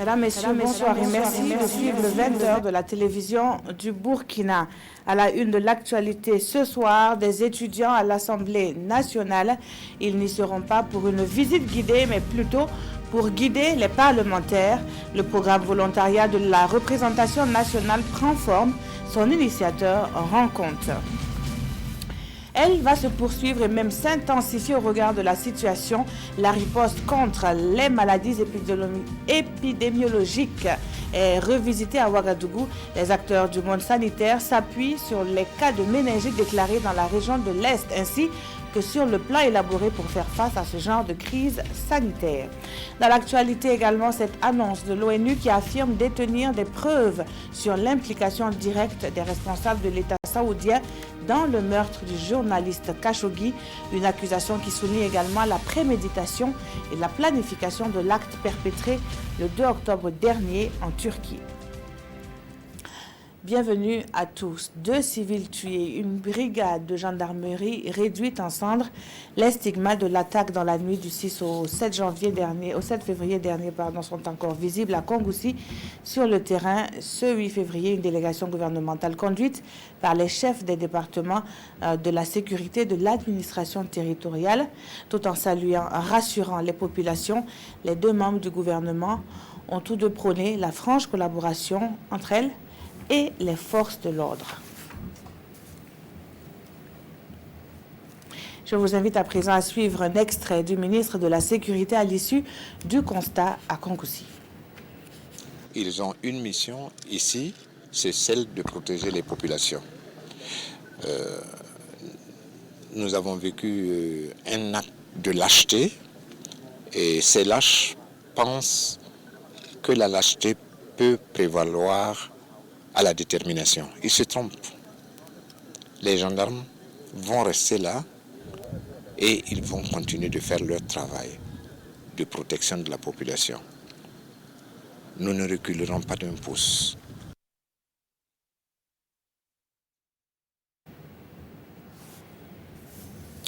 Mesdames, Messieurs, bonsoir et merci de suivre le 20h de la télévision du Burkina. À la une de l'actualité ce soir, des étudiants à l'Assemblée nationale. Ils n'y seront pas pour une visite guidée, mais plutôt pour guider les parlementaires. Le programme volontariat de la représentation nationale prend forme. Son initiateur rend compte. Elle va se poursuivre et même s'intensifier au regard de la situation. La riposte contre les maladies épidémiologiques est revisitée à Ouagadougou. Les acteurs du monde sanitaire s'appuient sur les cas de méningite déclarés dans la région de l'Est, ainsi que sur le plan élaboré pour faire face à ce genre de crise sanitaire. Dans l'actualité également, cette annonce de l'ONU qui affirme détenir des preuves sur l'implication directe des responsables de l'État saoudien dans le meurtre du journaliste Khashoggi, une accusation qui souligne également la préméditation et la planification de l'acte perpétré le 2 octobre dernier en Turquie. Bienvenue à tous. 2 civils tués, une brigade de gendarmerie réduite en cendres. Les stigmates de l'attaque dans la nuit du 6 au 7 février dernier, sont encore visibles à Kongoussi. Sur le terrain, ce 8 février, une délégation gouvernementale conduite par les chefs des départements de la sécurité de l'administration territoriale, tout en rassurant les populations. Les 2 membres du gouvernement ont tous deux prôné la franche collaboration entre elles et les forces de l'ordre. Je vous invite à présent à suivre un extrait du ministre de la Sécurité à l'issue du constat à Kongoussi. Ils ont une mission ici, c'est celle de protéger les populations. Nous avons vécu un acte de lâcheté et ces lâches pensent que la lâcheté peut prévaloir à la détermination. Ils se trompent. Les gendarmes vont rester là et ils vont continuer de faire leur travail de protection de la population. Nous ne reculerons pas d'un pouce.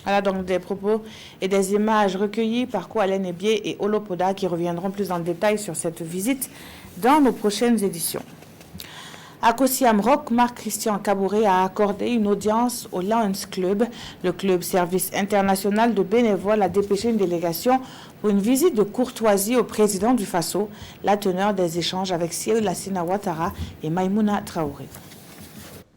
Voilà donc des propos et des images recueillies par Koualen Ebié et Olopoda qui reviendront plus en détail sur cette visite dans nos prochaines éditions. À Kossiam Rock, Marc-Christian Kabouré a accordé une audience au Lions Club. Le club service international de bénévoles a dépêché une délégation pour une visite de courtoisie au président du Faso, la teneur des échanges avec Cyril Lassina Ouattara et Maïmouna Traoré.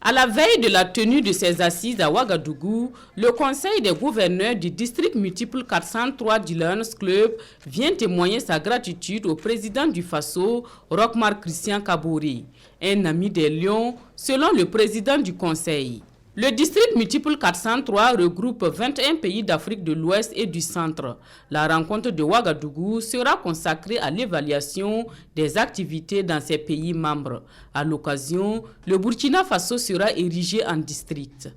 À la veille de la tenue de ces assises à Ouagadougou, le conseil des gouverneurs du district multiple 403 du Lions Club vient témoigner sa gratitude au président du Faso, Roch-Marc Christian Kabouré, un ami des Lions, selon le président du conseil. Le district multiple 403 regroupe 21 pays d'Afrique de l'Ouest et du Centre. La rencontre de Ouagadougou sera consacrée à l'évaluation des activités dans ces pays membres. À l'occasion, le Burkina Faso sera érigé en district.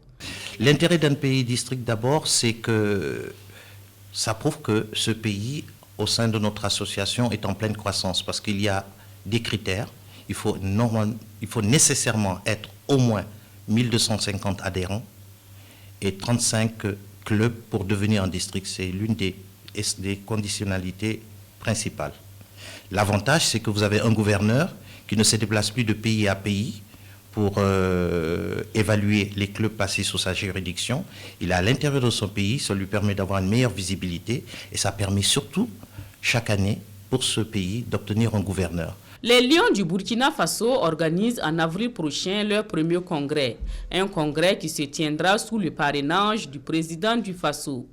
L'intérêt d'un pays district d'abord, c'est que ça prouve que ce pays, au sein de notre association, est en pleine croissance parce qu'il y a des critères. Il faut nécessairement être au moins 1250 adhérents et 35 clubs pour devenir un district. C'est l'une des conditionnalités principales. L'avantage, c'est que vous avez un gouverneur qui ne se déplace plus de pays à pays pour évaluer les clubs passés sous sa juridiction. Il est à l'intérieur de son pays, ça lui permet d'avoir une meilleure visibilité et ça permet surtout, chaque année, pour ce pays, d'obtenir un gouverneur. Les Lions du Burkina Faso organisent en avril prochain leur premier congrès. Un congrès qui se tiendra sous le parrainage du président du Faso.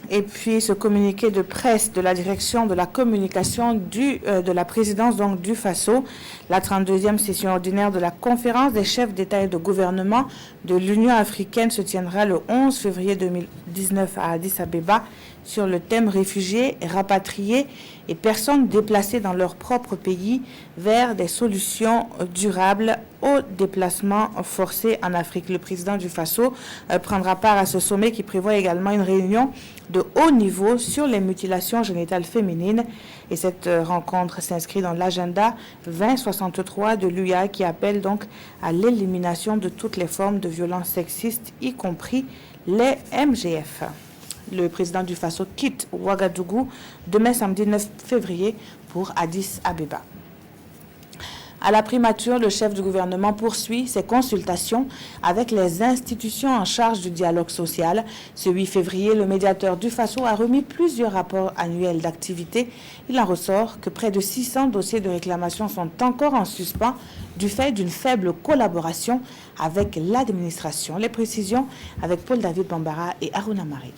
Et puis ce communiqué de presse de la direction de la communication de la présidence donc, du Faso, la 32e session ordinaire de la conférence des chefs d'État et de gouvernement de l'Union africaine se tiendra le 11 février 2019 à Addis Abeba sur le thème réfugiés, rapatriés et personnes déplacées dans leur propre pays vers des solutions durables au déplacement forcé en Afrique. Le président du Faso prendra part à ce sommet qui prévoit également une réunion de haut niveau sur les mutilations génitales féminines. Et cette rencontre s'inscrit dans l'agenda 2063 de l'UA qui appelle donc à l'élimination de toutes les formes de violences sexistes, y compris les MGF. Le président du Faso quitte Ouagadougou demain samedi 9 février pour Addis Abeba. À la primature, le chef du gouvernement poursuit ses consultations avec les institutions en charge du dialogue social. Ce 8 février, le médiateur du Faso a remis plusieurs rapports annuels d'activité. Il en ressort que près de 600 dossiers de réclamation sont encore en suspens du fait d'une faible collaboration avec l'administration. Les précisions avec Paul-David Bambara et Aruna Marie.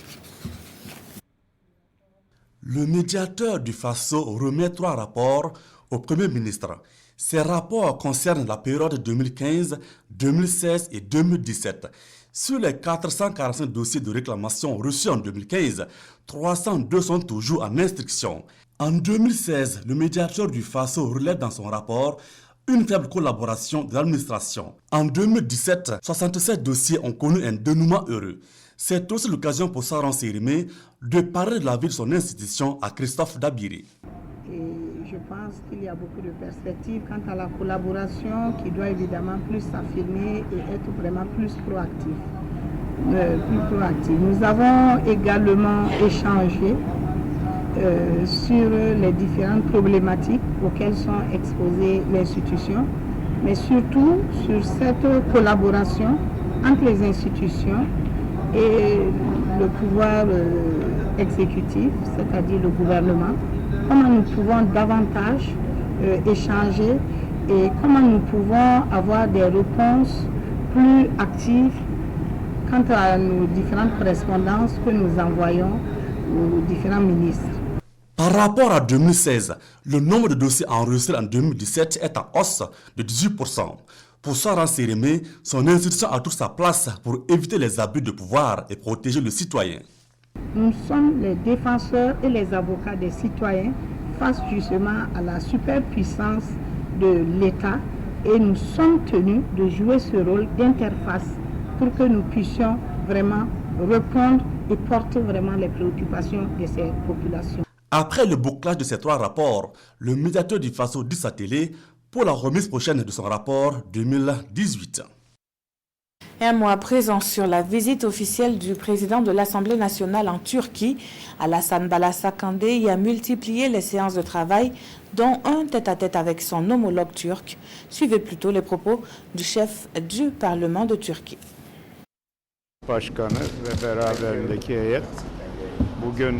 Le médiateur du Faso remet 3 rapports au Premier ministre. Ces rapports concernent la période 2015, 2016 et 2017. Sur les 445 dossiers de réclamation reçus en 2015, 302 sont toujours en instruction. En 2016, le médiateur du Faso relève dans son rapport une faible collaboration de l'administration. En 2017, 67 dossiers ont connu un dénouement heureux. C'est aussi l'occasion pour Saran Sérimé de parler de la vie de son institution à Christophe Dabiri. Je pense qu'il y a beaucoup de perspectives quant à la collaboration qui doit évidemment plus s'affirmer et être vraiment plus proactive. Nous avons également échangé sur les différentes problématiques auxquelles sont exposées les institutions, mais surtout sur cette collaboration entre les institutions et le pouvoir exécutif, c'est-à-dire le gouvernement. Comment nous pouvons davantage échanger et comment nous pouvons avoir des réponses plus actives quant à nos différentes correspondances que nous envoyons aux différents ministres. Par rapport à 2016, le nombre de dossiers enregistrés en 2017 est en hausse de 18%. Pour Saran Sérimé, son institution a toute sa place pour éviter les abus de pouvoir et protéger le citoyen. Nous sommes les défenseurs et les avocats des citoyens face justement à la superpuissance de l'État et nous sommes tenus de jouer ce rôle d'interface pour que nous puissions vraiment répondre et porter vraiment les préoccupations de ces populations. Après le bouclage de ces 3 rapports, le médiateur du Faso dit sa télé pour la remise prochaine de son rapport 2018. Un mois présent sur la visite officielle du président de l'Assemblée nationale en Turquie, Alassane Balasakandé y a multiplié les séances de travail, dont un tête-à-tête avec son homologue turc. Suivez plutôt les propos du chef du Parlement de Turquie.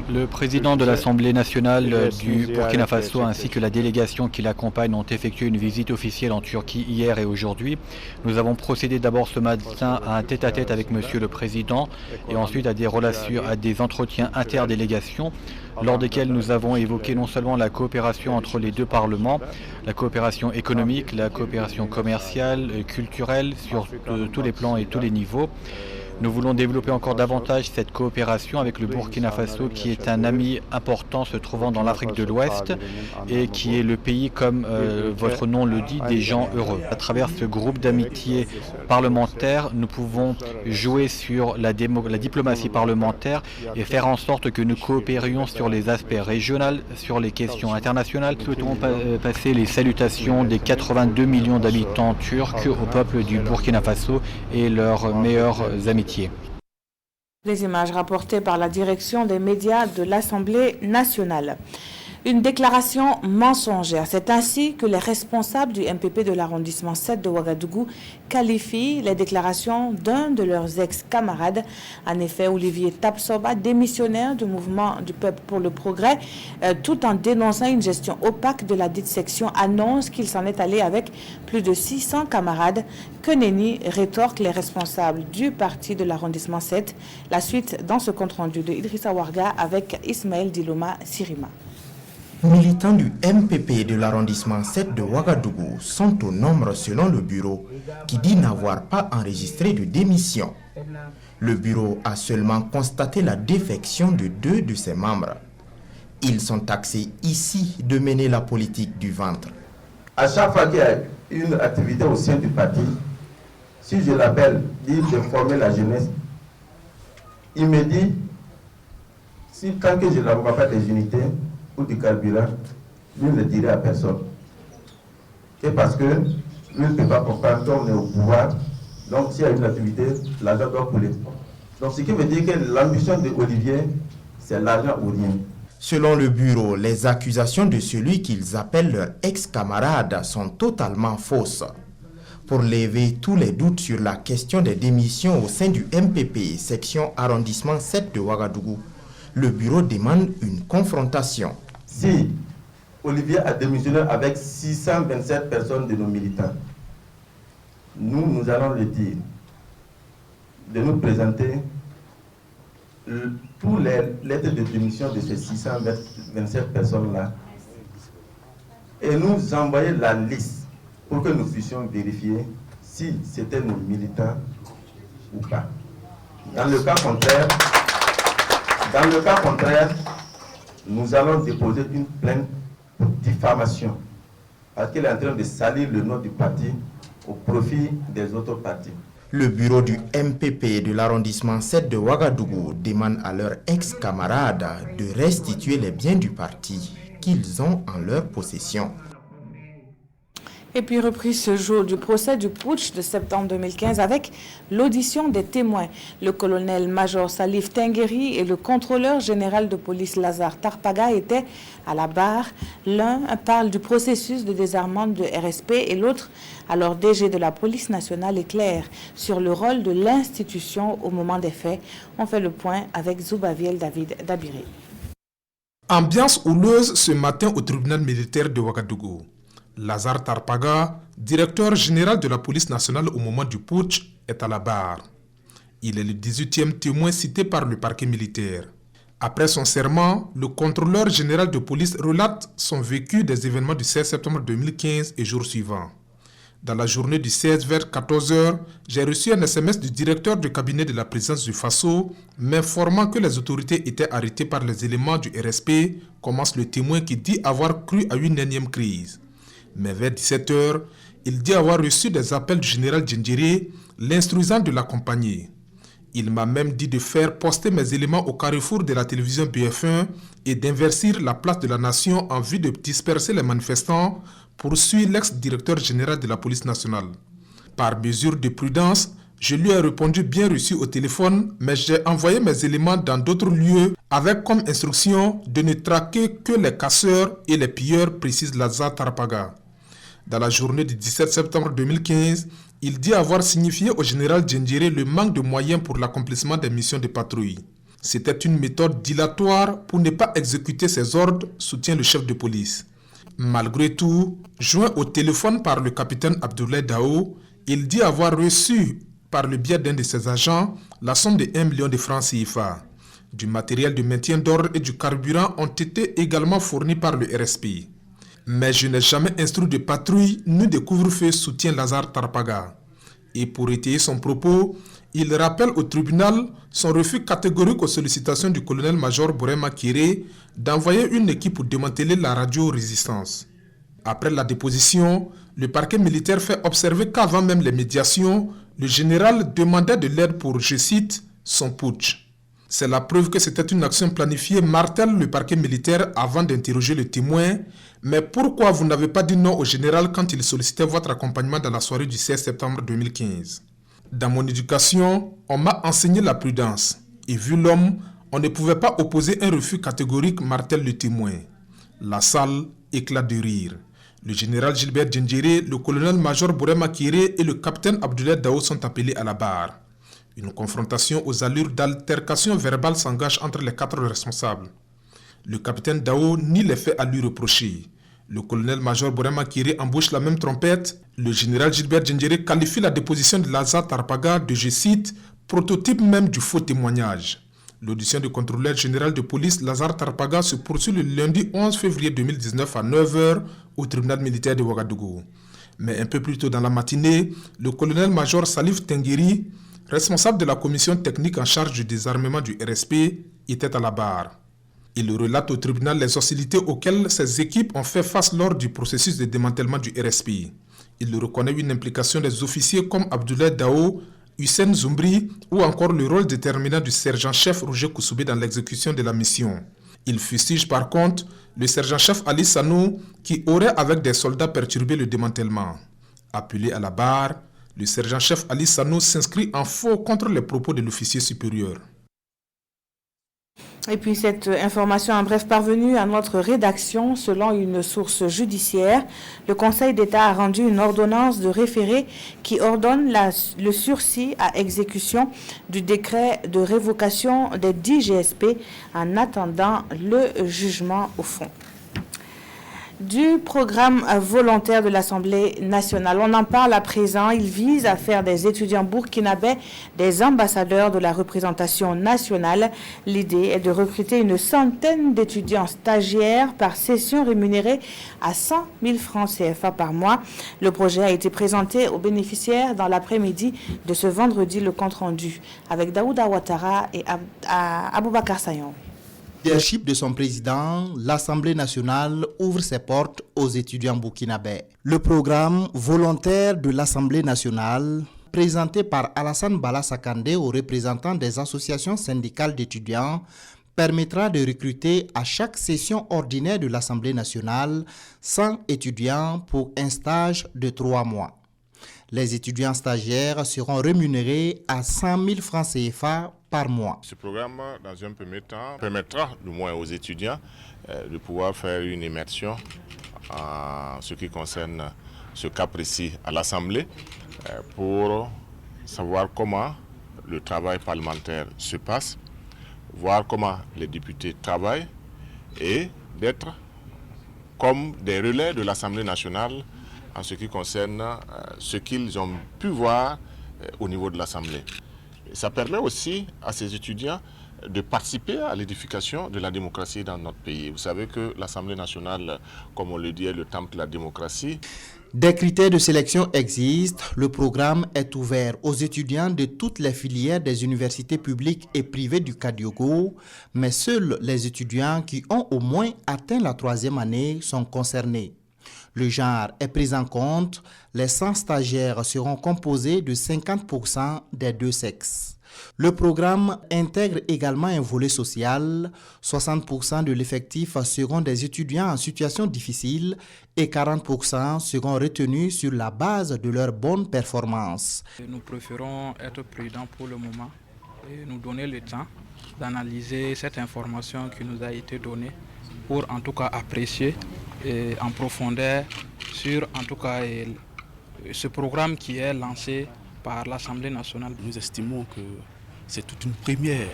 Le président de l'Assemblée nationale du Burkina Faso ainsi que la délégation qui l'accompagne ont effectué une visite officielle en Turquie hier et aujourd'hui. Nous avons procédé d'abord ce matin à un tête-à-tête avec Monsieur le Président et ensuite à des entretiens interdélégations lors desquels nous avons évoqué non seulement la coopération entre les 2 parlements, la coopération économique, la coopération commerciale, culturelle sur tous les plans et tous les niveaux. Nous voulons développer encore davantage cette coopération avec le Burkina Faso qui est un ami important se trouvant dans l'Afrique de l'Ouest et qui est le pays, comme votre nom le dit, des gens heureux. À travers ce groupe d'amitié parlementaire, nous pouvons jouer sur la diplomatie parlementaire et faire en sorte que nous coopérions sur les aspects régionaux, sur les questions internationales. Nous souhaitons passer les salutations des 82 millions d'habitants turcs au peuple du Burkina Faso et leurs meilleurs amis. Les images rapportées par la direction des médias de l'Assemblée nationale. Une déclaration mensongère. C'est ainsi que les responsables du MPP de l'arrondissement 7 de Ouagadougou qualifient les déclarations d'un de leurs ex-camarades. En effet, Olivier Tapsoba, démissionnaire du mouvement du peuple pour le progrès, tout en dénonçant une gestion opaque de la dite section, annonce qu'il s'en est allé avec plus de 600 camarades. Que nenni, rétorquent les responsables du parti de l'arrondissement 7. La suite dans ce compte-rendu de Idrissa Warga avec Ismaël Diloma Sirima. Militants du MPP de l'arrondissement 7 de Ouagadougou sont au nombre selon le bureau qui dit n'avoir pas enregistré de démission. Le bureau a seulement constaté la défection de 2 de ses membres. Ils sont taxés ici de mener la politique du ventre. À chaque fois qu'il y a une activité au sein du parti, si je l'appelle, dire de former la jeunesse, il me dit, si tant que je n'envoie pas des unités ou du carburant, lui ne dirait à personne. C'est parce que lui ne peut pas comprendre qu'on est au pouvoir, donc s'il y a une activité, l'argent doit couler. Donc ce qui veut dire que l'ambition de Olivier, c'est l'argent ou rien. Selon le bureau, les accusations de celui qu'ils appellent leur ex-camarade sont totalement fausses. Pour lever tous les doutes sur la question des démissions au sein du MPP, section arrondissement 7 de Ouagadougou, le bureau demande une confrontation. Si Olivier a démissionné avec 627 personnes de nos militants, nous allons le dire, de nous présenter tous les lettres de démission de ces 627 personnes-là et nous envoyer la liste pour que nous puissions vérifier si c'était nos militants ou pas. Dans le cas contraire, nous allons déposer une plainte pour diffamation parce qu'elle est en train de salir le nom du parti au profit des autres partis. Le bureau du MPP de l'arrondissement 7 de Ouagadougou demande à leurs ex-camarades de restituer les biens du parti qu'ils ont en leur possession. Et puis reprise ce jour du procès du putsch de septembre 2015 avec l'audition des témoins. Le colonel-major Salif Tengueri et le contrôleur général de police Lazare Tarpaga étaient à la barre. L'un parle du processus de désarmement de RSP et l'autre, alors DG de la police nationale, éclaire sur le rôle de l'institution au moment des faits. On fait le point avec Zoubaviel David Dabiré. Ambiance houleuse ce matin au tribunal militaire de Ouagadougou. Lazare Tarpaga, directeur général de la police nationale au moment du putsch, est à la barre. Il est le 18e témoin cité par le parquet militaire. Après son serment, le contrôleur général de police relate son vécu des événements du 16 septembre 2015 et jours suivants. Dans la journée du 16 vers 14 h, j'ai reçu un SMS du directeur du cabinet de la présidence du Faso m'informant que les autorités étaient arrêtées par les éléments du RSP, commence le témoin qui dit avoir cru à une énième crise. Mais vers 17 h, il dit avoir reçu des appels du général Djendjéré, l'instruisant de l'accompagner. Il m'a même dit de faire poster mes éléments au carrefour de la télévision BF1 et d'inverser la place de la nation en vue de disperser les manifestants, poursuit l'ex-directeur général de la police nationale. Par mesure de prudence, je lui ai répondu bien reçu au téléphone, mais j'ai envoyé mes éléments dans d'autres lieux avec comme instruction de ne traquer que les casseurs et les pilleurs, précise Lazare Tarpaga. Dans la journée du 17 septembre 2015, il dit avoir signifié au général Djendjéré le manque de moyens pour l'accomplissement des missions de patrouille. C'était une méthode dilatoire pour ne pas exécuter ses ordres, soutient le chef de police. Malgré tout, joint au téléphone par le capitaine Abdoulaye Dao, il dit avoir reçu, par le biais d'un de ses agents, la somme de 1 million de francs CFA. Du matériel de maintien d'ordre et du carburant ont été également fournis par le RSP. Mais je n'ai jamais instruit de patrouille ni de couvre-feu, soutient Lazare Tarpaga. Et pour étayer son propos, il rappelle au tribunal son refus catégorique aux sollicitations du colonel-major Borema Kiré d'envoyer une équipe pour démanteler la radio-résistance. Après la déposition, le parquet militaire fait observer qu'avant même les médiations, le général demandait de l'aide pour, je cite, son putsch. C'est la preuve que c'était une action planifiée, martèle le parquet militaire avant d'interroger le témoin. Mais pourquoi vous n'avez pas dit non au général quand il sollicitait votre accompagnement dans la soirée du 16 septembre 2015 ? Dans mon éducation, on m'a enseigné la prudence. Et vu l'homme, on ne pouvait pas opposer un refus catégorique, martèle le témoin. La salle éclate de rire. Le général Gilbert Djendjéré, le colonel-major Borema Kiré et le capitaine Abdoulaye Dao sont appelés à la barre. Une confrontation aux allures d'altercation verbale s'engage entre les 4 responsables. Le capitaine Dao nie les faits à lui reprocher. Le colonel-major Borema Kiré embauche la même trompette. Le général Gilbert Djendjéré qualifie la déposition de Lazare Tarpaga de, je cite, prototype même du faux témoignage. L'audition du contrôleur général de police Lazare Tarpaga se poursuit le lundi 11 février 2019 à 9 h au tribunal militaire de Ouagadougou. Mais un peu plus tôt dans la matinée, le colonel-major Salif Tengueri, responsable de la commission technique en charge du désarmement du RSP, était à la barre. Il relate au tribunal les hostilités auxquelles ses équipes ont fait face lors du processus de démantèlement du RSP. Il reconnaît une implication des officiers comme Abdoulaye Dao, Hussein Zoumbri ou encore le rôle déterminant du sergent-chef Roger Koussoubé dans l'exécution de la mission. Il fustige par contre le sergent-chef Ali Sanou qui aurait avec des soldats perturbé le démantèlement. Appelé à la barre, Le sergent-chef Ali Sano s'inscrit en faux contre les propos de l'officier supérieur. Et puis cette information en bref parvenue à notre rédaction, selon une source judiciaire, le Conseil d'État a rendu une ordonnance de référé qui ordonne le sursis à exécution du décret de révocation des 10 GSP en attendant le jugement au fond. Du programme volontaire de l'Assemblée nationale. On en parle à présent. Il vise à faire des étudiants burkinabés des ambassadeurs de la représentation nationale. L'idée est de recruter une centaine d'étudiants stagiaires par session rémunérés à 100 000 francs CFA par mois. Le projet a été présenté aux bénéficiaires dans l'après-midi de ce vendredi, le compte-rendu, avec Daouda Ouattara et Aboubakar Sayon. Leadership de son président, l'Assemblée nationale ouvre ses portes aux étudiants burkinabés. Le programme volontaire de l'Assemblée nationale, présenté par Alassane Bala Sakandé aux représentants des associations syndicales d'étudiants, permettra de recruter à chaque session ordinaire de l'Assemblée nationale 100 étudiants pour un stage de 3 mois. Les étudiants stagiaires seront rémunérés à 100 000 francs CFA par mois. Ce programme, dans un premier temps, permettra du moins aux étudiants de pouvoir faire une immersion en ce qui concerne ce cas précis à l'Assemblée pour savoir comment le travail parlementaire se passe, voir comment les députés travaillent et d'être comme des relais de l'Assemblée nationale en ce qui concerne ce qu'ils ont pu voir au niveau de l'Assemblée. Ça permet aussi à ces étudiants de participer à l'édification de la démocratie dans notre pays. Vous savez que l'Assemblée nationale, comme on le dit, est le temple de la démocratie. Des critères de sélection existent. Le programme est ouvert aux étudiants de toutes les filières des universités publiques et privées du Kadiogo, mais seuls les étudiants qui ont au moins atteint la 3e année sont concernés. Le genre est pris en compte. Les 100 stagiaires seront composés de 50% des deux sexes. Le programme intègre également un volet social. 60% de l'effectif seront des étudiants en situation difficile et 40% seront retenus sur la base de leur bonne performance. Nous préférons être prudents pour le moment et nous donner le temps d'analyser cette information qui nous a été donnée pour en tout cas apprécier en profondeur sur en tout cas ce programme qui est lancé par l'Assemblée nationale. Nous estimons que c'est toute une première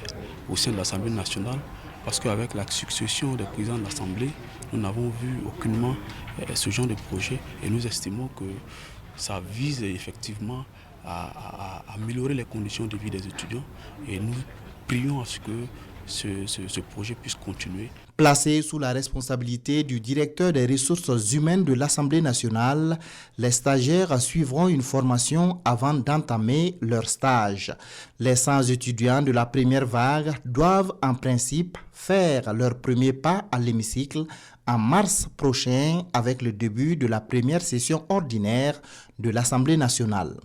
au sein de l'Assemblée nationale parce qu'avec la succession des présidents de l'Assemblée, nous n'avons vu aucunement ce genre de projet et nous estimons que ça vise effectivement à améliorer les conditions de vie des étudiants et nous prions à ce que ce projet puisse continuer. Placés sous la responsabilité du directeur des ressources humaines de l'Assemblée nationale, les stagiaires suivront une formation avant d'entamer leur stage. Les 100 étudiants de la première vague doivent en principe faire leur premier pas à l'hémicycle en mars prochain avec le début de la première session ordinaire de l'Assemblée nationale.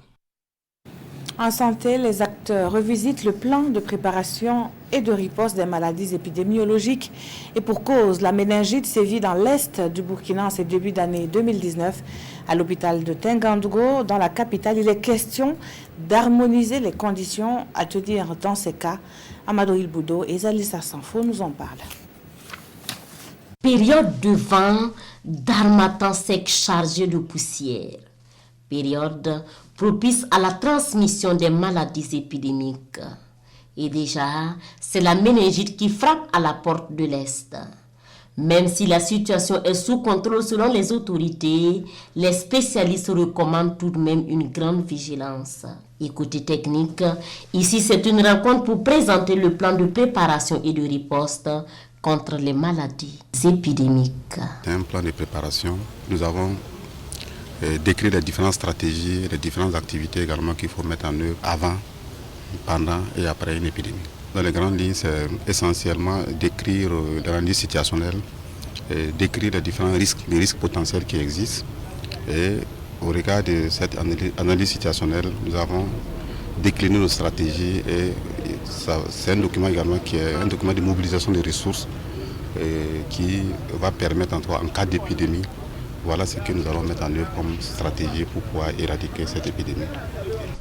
En santé, les acteurs revisitent le plan de préparation et de riposte des maladies épidémiologiques. Et pour cause, la méningite sévit dans l'est du Burkina en ce début d'année 2019. À l'hôpital de Tengandogo, dans la capitale, il est question d'harmoniser les conditions à tenir dans ces cas. Amadou Ilboudo et Zalissa Sanfo nous en parlent. Période de vent, d'harmattan sec chargé de poussière. Période propice à la transmission des maladies épidémiques. Et déjà, c'est la méningite qui frappe à la porte de l'Est. Même si la situation est sous contrôle selon les autorités, les spécialistes recommandent tout de même une grande vigilance. Et côté technique, ici c'est une rencontre pour présenter le plan de préparation et de riposte contre les maladies épidémiques. C'est un plan de préparation. Nous avons décrit les différentes stratégies, les différentes activités également qu'il faut mettre en œuvre avant, pendant et après une épidémie. Dans les grandes lignes, c'est essentiellement décrire l'analyse situationnelle, décrire les différents risques, les risques potentiels qui existent. Et au regard de cette analyse situationnelle, nous avons décliné nos stratégies et c'est un document également qui est un document de mobilisation des ressources qui va permettre en cas d'épidémie Voilà ce que nous allons mettre en œuvre comme stratégie pour pouvoir éradiquer cette épidémie.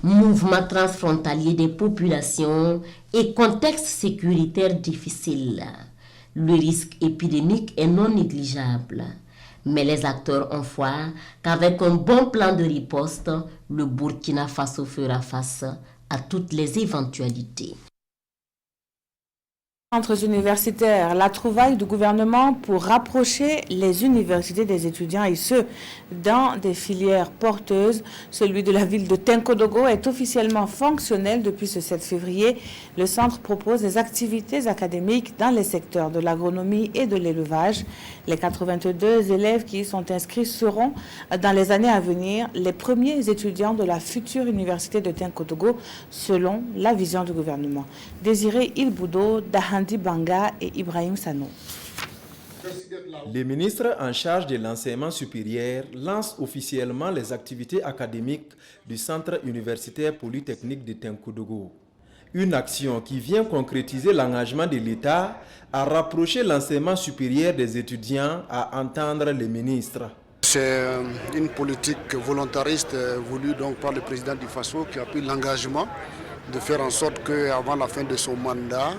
Mouvement transfrontalier des populations et contexte sécuritaire difficile. Le risque épidémique est non négligeable. Mais les acteurs ont foi qu'avec un bon plan de riposte, le Burkina Faso fera face à toutes les éventualités. Centres universitaires, la trouvaille du gouvernement pour rapprocher les universités des étudiants et ceux dans des filières porteuses. Celui de la ville de Tenkodogo est officiellement fonctionnel depuis ce 7 février. Le centre propose des activités académiques dans les secteurs de l'agronomie et de l'élevage. Les 82 élèves qui y sont inscrits seront dans les années à venir les premiers étudiants de la future université de Tenkodogo selon la vision du gouvernement. Désiré Ilboudo, Dahandi Banga et Ibrahim Sano. Le ministre en charge de l'enseignement supérieur lance officiellement les activités académiques du Centre universitaire polytechnique de Tenkodogo. Une action qui vient concrétiser l'engagement de l'État à rapprocher l'enseignement supérieur des étudiants, à entendre le ministre. C'est une politique volontariste voulue donc par le président du Faso qui a pris l'engagement de faire en sorte qu'avant la fin de son mandat,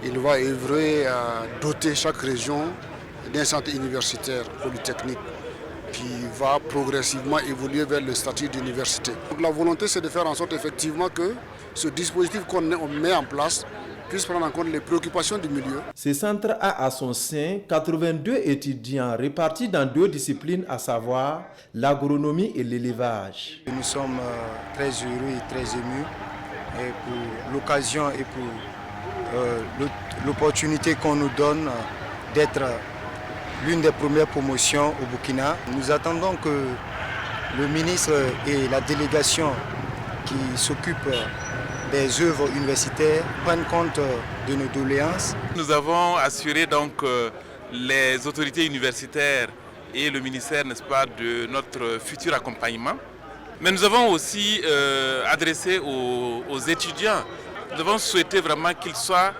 il va œuvrer à doter chaque région d'un centre universitaire polytechnique qui va progressivement évoluer vers le statut d'université. Donc la volonté, c'est de faire en sorte effectivement que ce dispositif qu'on met en place puisse prendre en compte les préoccupations du milieu. Ce centre a à son sein 82 étudiants répartis dans 2 disciplines, à savoir l'agronomie et l'élevage. Nous sommes très heureux et très émus et pour l'occasion et pour l'opportunité qu'on nous donne d'être l'une des premières promotions au Burkina. Nous attendons que le ministre et la délégation qui s'occupe des œuvres universitaires prennent compte de nos doléances. Nous avons assuré donc les autorités universitaires et le ministère, n'est-ce pas, de notre futur accompagnement. Mais nous avons aussi adressé aux étudiants, nous avons souhaité vraiment qu'ils soient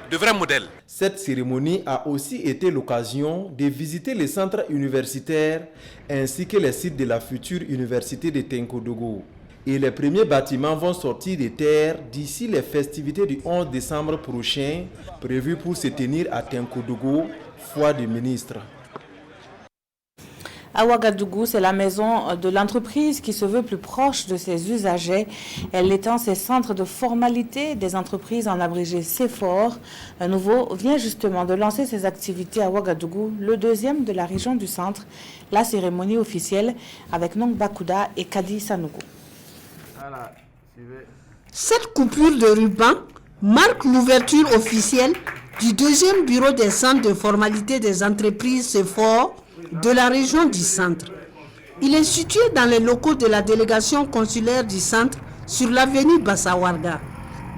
de vrais modèles. Cette cérémonie a aussi été l'occasion de visiter les centres universitaires ainsi que les sites de la future université de Tenkodogo. Et les premiers bâtiments vont sortir des terres d'ici les festivités du 11 décembre prochain, prévues pour se tenir à Tenkodogo, foire du ministre. À Ouagadougou, c'est la maison de l'entreprise qui se veut plus proche de ses usagers. Elle étend ses centres de formalité des entreprises, en abrégé CEFOR. Un nouveau vient justement de lancer ses activités à Ouagadougou, le deuxième de la région du centre. La cérémonie officielle avec Nong Bakouda et Kadi Sanogo. Cette coupure de ruban marque l'ouverture officielle du deuxième bureau des centres de formalité des entreprises CEFOR de la région du centre. Il est situé dans les locaux de la délégation consulaire du centre sur l'avenue Bassawarga.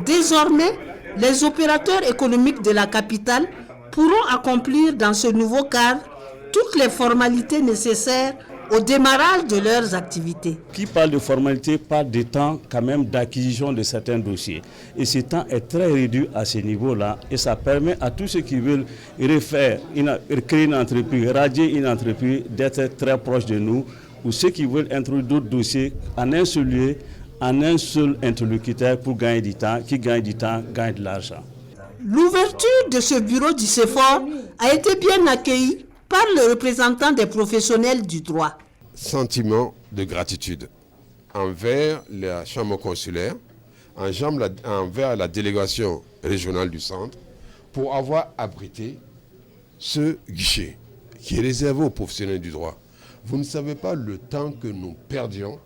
Désormais, les opérateurs économiques de la capitale pourront accomplir dans ce nouveau cadre toutes les formalités nécessaires au démarrage de leurs activités. Qui parle de formalité parle de temps quand même d'acquisition de certains dossiers. Et ce temps est très réduit à ce niveau-là et ça permet à tous ceux qui veulent créer une entreprise, radier une entreprise, d'être très proche de nous, ou ceux qui veulent introduire d'autres dossiers en un seul lieu, en un seul interlocuteur pour gagner du temps, qui gagne du temps, gagne de l'argent. L'ouverture de ce bureau du CEFOR a été bien accueillie par le représentant des professionnels du droit. Sentiment de gratitude envers la chambre consulaire, envers la délégation régionale du centre, pour avoir abrité ce guichet qui est réservé aux professionnels du droit. Vous ne savez pas le temps que nous perdions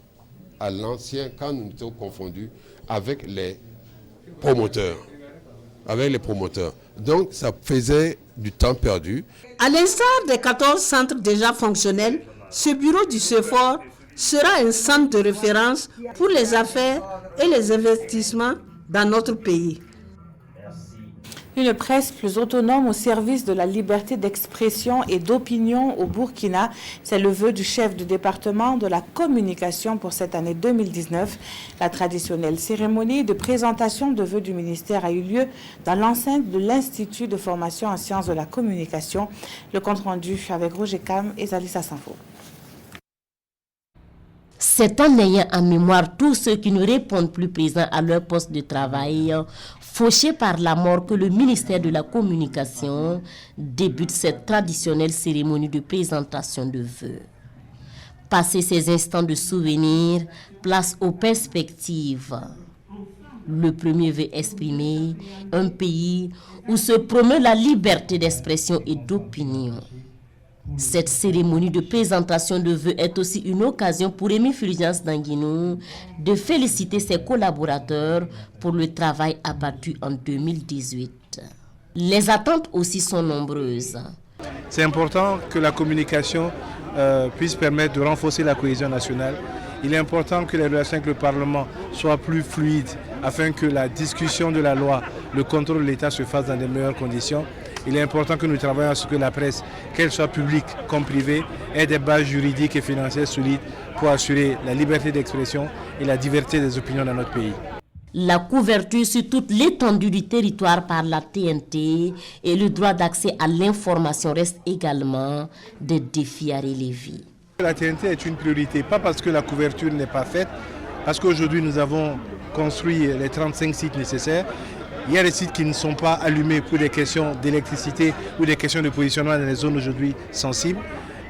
à l'ancien quand nous étions confondus avec les promoteurs. Donc ça faisait du temps perdu. À l'instar des 14 centres déjà fonctionnels, ce bureau du CEFOR sera un centre de référence pour les affaires et les investissements dans notre pays. Une presse plus autonome au service de la liberté d'expression et d'opinion au Burkina, c'est le vœu du chef du département de la communication pour cette année 2019. La traditionnelle cérémonie de présentation de vœux du ministère a eu lieu dans l'enceinte de l'Institut de formation en sciences de la communication. Le compte rendu avec Roger Cam et Zalissa Sanfo. C'est en ayant en mémoire tous ceux qui ne répondent plus présents à leur poste de travail, fauchés par la mort, que le ministère de la Communication débute cette traditionnelle cérémonie de présentation de vœux. Passer ces instants de souvenir, place aux perspectives. Le premier vœu exprimé, un pays où se promeut la liberté d'expression et d'opinion. Cette cérémonie de présentation de vœux est aussi une occasion pour Rémy Fulgence Danguinou de féliciter ses collaborateurs pour le travail abattu en 2018. Les attentes aussi sont nombreuses. C'est important que la communication puisse permettre de renforcer la cohésion nationale. Il est important que les relations avec le Parlement soient plus fluides afin que la discussion de la loi, le contrôle de l'État se fasse dans de meilleures conditions. Il est important que nous travaillions à ce que la presse, qu'elle soit publique comme privée, ait des bases juridiques et financières solides pour assurer la liberté d'expression et la diversité des opinions dans notre pays. La couverture sur toute l'étendue du territoire par la TNT et le droit d'accès à l'information restent également des défis à relever. La TNT est une priorité, pas parce que la couverture n'est pas faite, parce qu'aujourd'hui nous avons construit les 35 sites nécessaires. Il y a des sites qui ne sont pas allumés pour des questions d'électricité ou des questions de positionnement dans les zones aujourd'hui sensibles.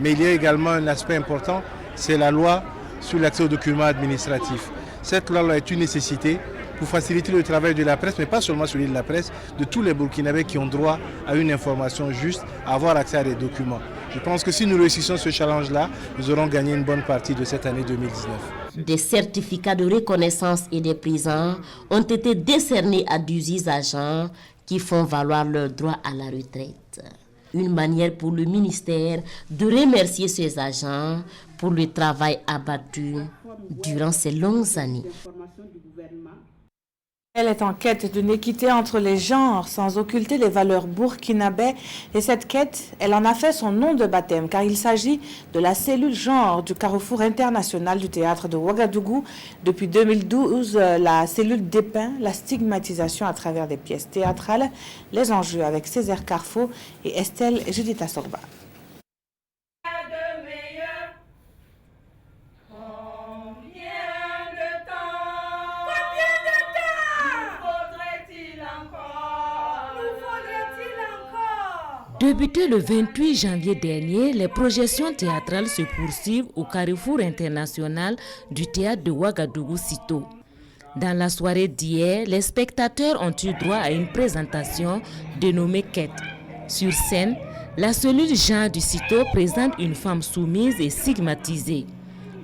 Mais il y a également un aspect important, c'est la loi sur l'accès aux documents administratifs. Cette loi est une nécessité pour faciliter le travail de la presse, mais pas seulement celui de la presse, de tous les Burkinabés qui ont droit à une information juste, à avoir accès à des documents. Je pense que si nous réussissons ce challenge-là, nous aurons gagné une bonne partie de cette année 2019. Des certificats de reconnaissance et des prisons ont été décernés à 18 agents qui font valoir leur droit à la retraite. Une manière pour le ministère de remercier ces agents pour le travail abattu durant ces longues années. Elle est en quête d'une équité entre les genres, sans occulter les valeurs burkinabais. Et cette quête, elle en a fait son nom de baptême, car il s'agit de la cellule genre du Carrefour international du théâtre de Ouagadougou. Depuis 2012, la cellule dépeint la stigmatisation à travers des pièces théâtrales. Les enjeux avec Césaire Carrefour et Estelle Judith Sorba. Débuté le 28 janvier dernier, les projections théâtrales se poursuivent au Carrefour international du théâtre de Ouagadougou-Cito. Dans la soirée d'hier, les spectateurs ont eu droit à une présentation dénommée Quête. Sur scène, la cellule genre du Cito présente une femme soumise et stigmatisée.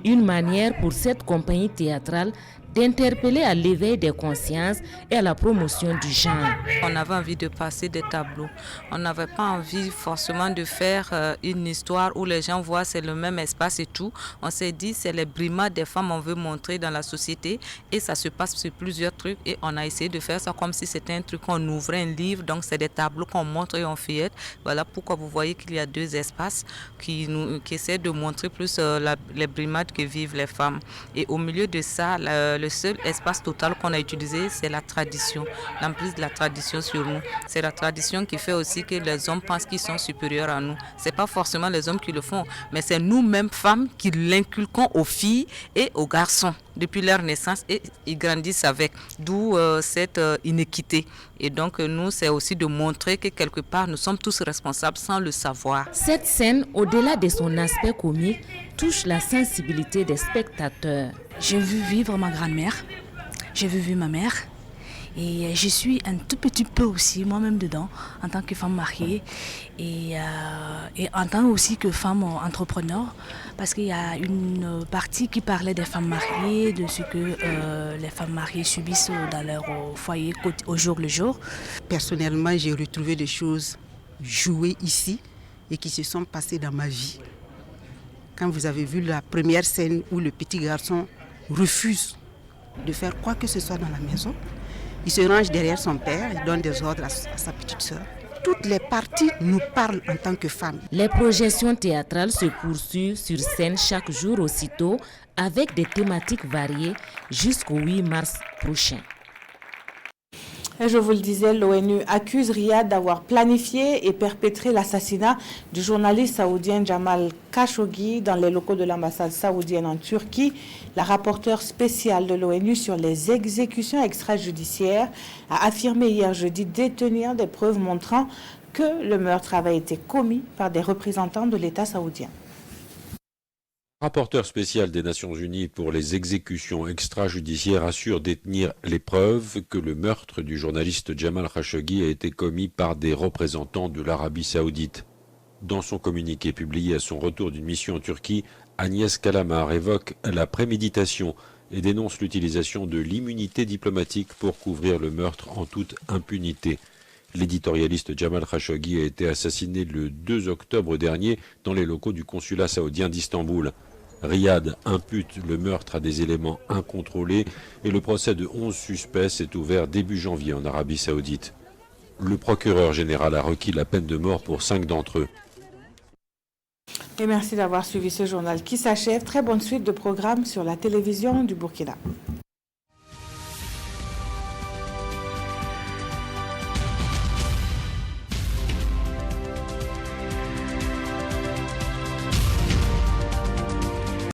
Une manière pour cette compagnie théâtrale d'interpeller à l'éveil des consciences et à la promotion du genre. On avait envie de passer des tableaux. On n'avait pas envie forcément de faire une histoire où les gens voient c'est le même espace et tout. On s'est dit c'est les brimades des femmes qu'on veut montrer dans la société et ça se passe sur plusieurs trucs et on a essayé de faire ça comme si c'était un truc qu'on ouvrait un livre. Donc c'est des tableaux qu'on montre et on feuillette. Voilà pourquoi vous voyez qu'il y a deux espaces qui essaient de montrer plus les brimades que vivent les femmes. Et au milieu de ça, le seul espace total qu'on a utilisé, c'est la tradition, l'emprise de la tradition sur nous. C'est la tradition qui fait aussi que les hommes pensent qu'ils sont supérieurs à nous. Ce n'est pas forcément les hommes qui le font, mais c'est nous-mêmes femmes qui l'inculquons aux filles et aux garçons depuis leur naissance et ils grandissent avec, d'où cette inéquité. Et donc nous, c'est aussi de montrer que quelque part, nous sommes tous responsables sans le savoir. Cette scène, au-delà de son aspect comique, touche la sensibilité des spectateurs. J'ai vu vivre ma grand-mère, j'ai vu vivre ma mère et je suis un tout petit peu aussi moi-même dedans en tant que femme mariée et en tant aussi que femme entrepreneur parce qu'il y a une partie qui parlait des femmes mariées, de ce que les femmes mariées subissent dans leur foyer au jour le jour. Personnellement, j'ai retrouvé des choses jouées ici et qui se sont passées dans ma vie. Quand vous avez vu la première scène où le petit garçon refuse de faire quoi que ce soit dans la maison, il se range derrière son père, il donne des ordres à sa petite sœur. Toutes les parties nous parlent en tant que femmes. Les projections théâtrales se poursuivent sur scène chaque jour aussitôt avec des thématiques variées jusqu'au 8 mars prochain. Et je vous le disais, l'ONU accuse Riyad d'avoir planifié et perpétré l'assassinat du journaliste saoudien Jamal Khashoggi dans les locaux de l'ambassade saoudienne en Turquie. La rapporteure spéciale de l'ONU sur les exécutions extrajudiciaires a affirmé hier jeudi détenir des preuves montrant que le meurtre avait été commis par des représentants de l'État saoudien. Le rapporteur spécial des Nations Unies pour les exécutions extrajudiciaires assure détenir les preuves que le meurtre du journaliste Jamal Khashoggi a été commis par des représentants de l'Arabie saoudite. Dans son communiqué publié à son retour d'une mission en Turquie, Agnès Kalamar évoque la préméditation et dénonce l'utilisation de l'immunité diplomatique pour couvrir le meurtre en toute impunité. L'éditorialiste Jamal Khashoggi a été assassiné le 2 octobre dernier dans les locaux du consulat saoudien d'Istanbul. Riyad impute le meurtre à des éléments incontrôlés et le procès de 11 suspects s'est ouvert début janvier en Arabie saoudite. Le procureur général a requis la peine de mort pour 5 d'entre eux. Et merci d'avoir suivi ce journal qui s'achève. Très bonne suite de programmes sur la télévision du Burkina.